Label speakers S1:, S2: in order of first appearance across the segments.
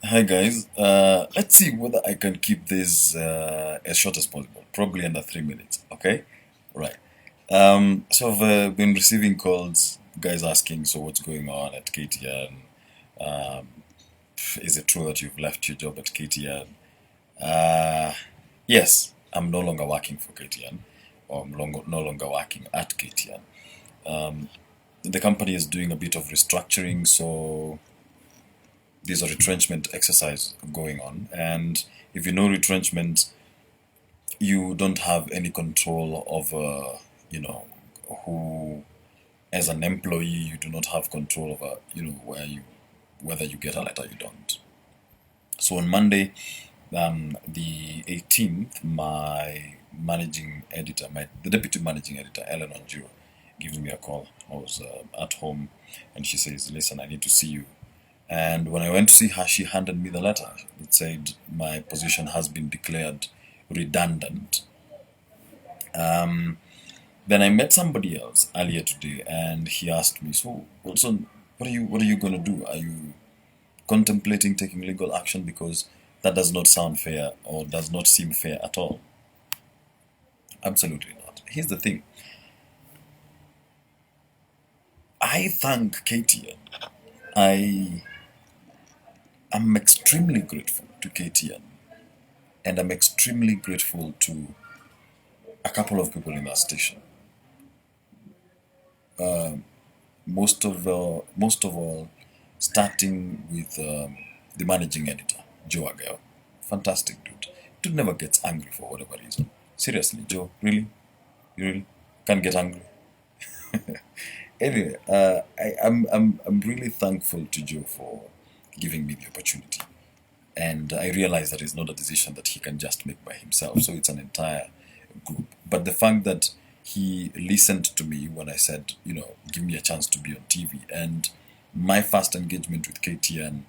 S1: Hi guys, let's see whether I can keep this as short as possible, probably under 3 minutes, okay? Right. So I've been receiving calls, guys asking, so what's going on at KTN? Um, is it true that you've left your job at KTN? Uh, yes, I'm no longer working for KTN, or no longer working at KTN. Um, the company is doing a bit of restructuring, so there's a retrenchment exercise going on. And if you know retrenchment, you don't have any control over, you know, who, as an employee, you do not have control over, whether you get a letter or you don't. So on Monday, the 18th, my managing editor, the deputy managing editor, Ellen Onjiro, gives me a call. I was at home, and she says, "Listen, I need to see you." And when I went to see her, she handed me the letter. It said my position has been declared redundant. Then I met somebody else earlier today, and he asked me, "So, Wilson, what are you gonna do? Are you contemplating taking legal action because that does not sound fair or does not seem fair at all?" Absolutely not. Here's the thing. I thank KTN. I am extremely grateful to KTN, and I'm extremely grateful to a couple of people in that station. Most of all, starting with the managing editor, Joe Ageo. Fantastic dude. Dude never gets angry for whatever reason. Seriously, Joe, really? You really can't get angry? Anyway, I'm really thankful to Joe for giving me the opportunity. And I realize that it's not a decision that he can just make by himself. So it's an entire group. But the fact that he listened to me when I said, give me a chance to be on TV. And my first engagement with KTN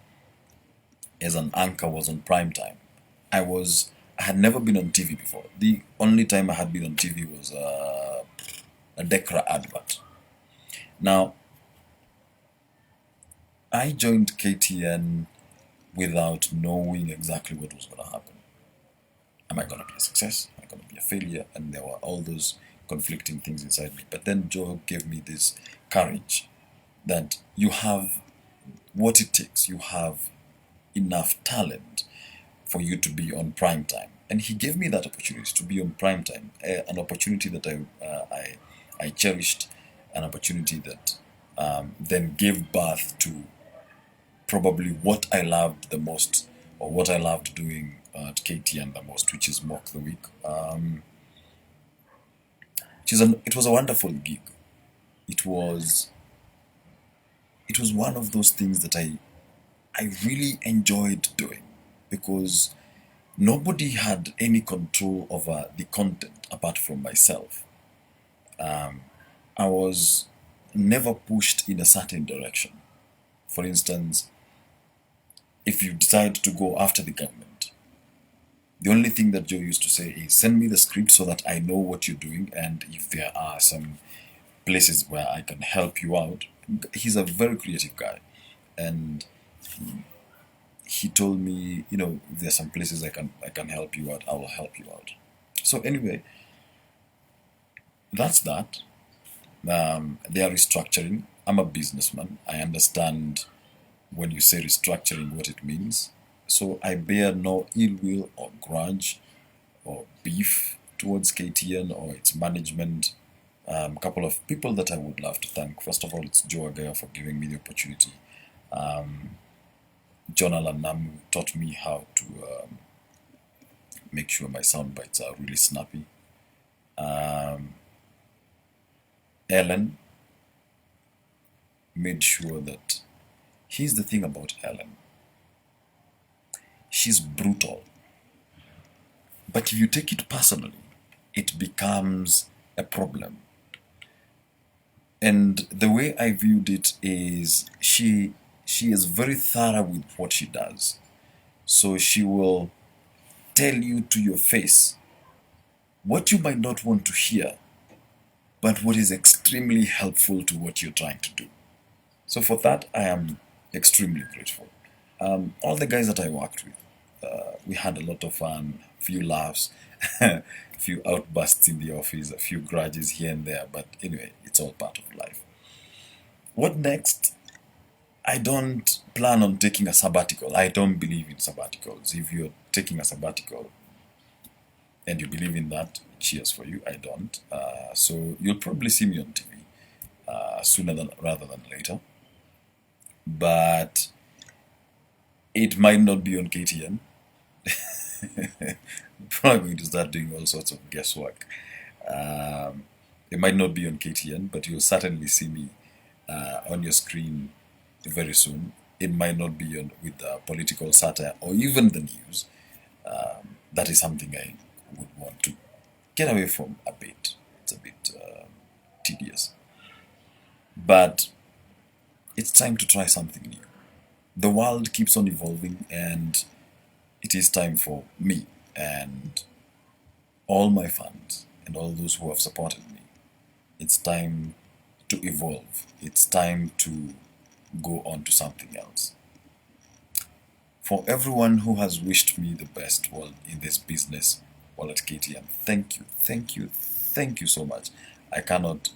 S1: as an anchor was on prime time. I had never been on TV before. The only time I had been on TV was a Decra advert. Now, I joined KTN without knowing exactly what was going to happen. Am I going to be a success? Am I going to be a failure? And there were all those conflicting things inside me. But then Joe gave me this courage that you have what it takes. You have enough talent for you to be on prime time. And he gave me that opportunity to be on prime time, an opportunity that I cherished, an opportunity that then gave birth to probably what I loved the most, or what I loved doing at KTN the most, which is Mock the Week. It was a wonderful gig. It was it was one of those things that I really enjoyed doing because nobody had any control over the content apart from myself. I was never pushed in a certain direction. For instance, if you decide to go after the government, the only thing that Joe used to say is send me the script so that I know what you're doing, and if there are some places where I can help you out. He's a very creative guy, and he told me, if there's some places I can help you out, I will help you out. So anyway, that's that. They are restructuring. I'm a businessman. I understand when you say restructuring what it means. So I bear no ill will or grudge or beef towards KTN or its management. A couple of people that I would love to thank. First of all, it's Joe Agaya for giving me the opportunity. John Alanamu taught me how to make sure my sound bites are really snappy. Ellen made sure that. Here's the thing about Ellen. She's brutal. But if you take it personally, it becomes a problem. And the way I viewed it is she is very thorough with what she does. So she will tell you to your face what you might not want to hear, but what is extremely helpful to what you're trying to do. So for that, I am extremely grateful. All the guys that I worked with, we had a lot of fun, few laughs, a few outbursts in the office, a few grudges here and there, but anyway, it's all part of life. What next? I don't plan on taking a sabbatical. I don't believe in sabbaticals. If you're taking a sabbatical and you believe in that, cheers for you. I don't. So you'll probably see me on TV sooner than rather than later. But it might not be on KTN. Probably going to start doing all sorts of guesswork. Um, it might not be on KTN, but you'll certainly see me on your screen very soon. It might not be on with political satire or even the news. That is something I would want to get away from a bit. It's a bit tedious. But it's time to try something new. The world keeps on evolving, and it is time for me and all my fans and all those who have supported me. It's time to evolve. It's time to go on to something else. For everyone who has wished me the best while in this business, while at KTN, thank you, thank you, thank you so much. I cannot.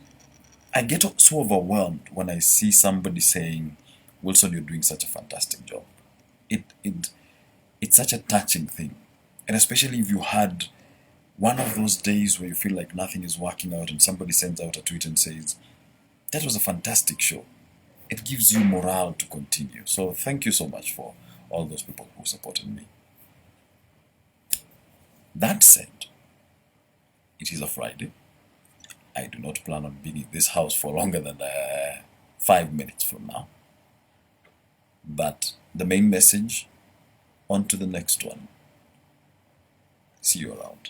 S1: I get so overwhelmed when I see somebody saying, "Wilson, you're doing such a fantastic job." It it's such a touching thing, and especially if you had one of those days where you feel like nothing is working out, and somebody sends out a tweet and says, "That was a fantastic show." It gives you morale to continue. So thank you so much for all those people who supported me. That said, it is a Friday. I do not plan on being in this house for longer than 5 minutes from now. But the main message, on to the next one. See you around.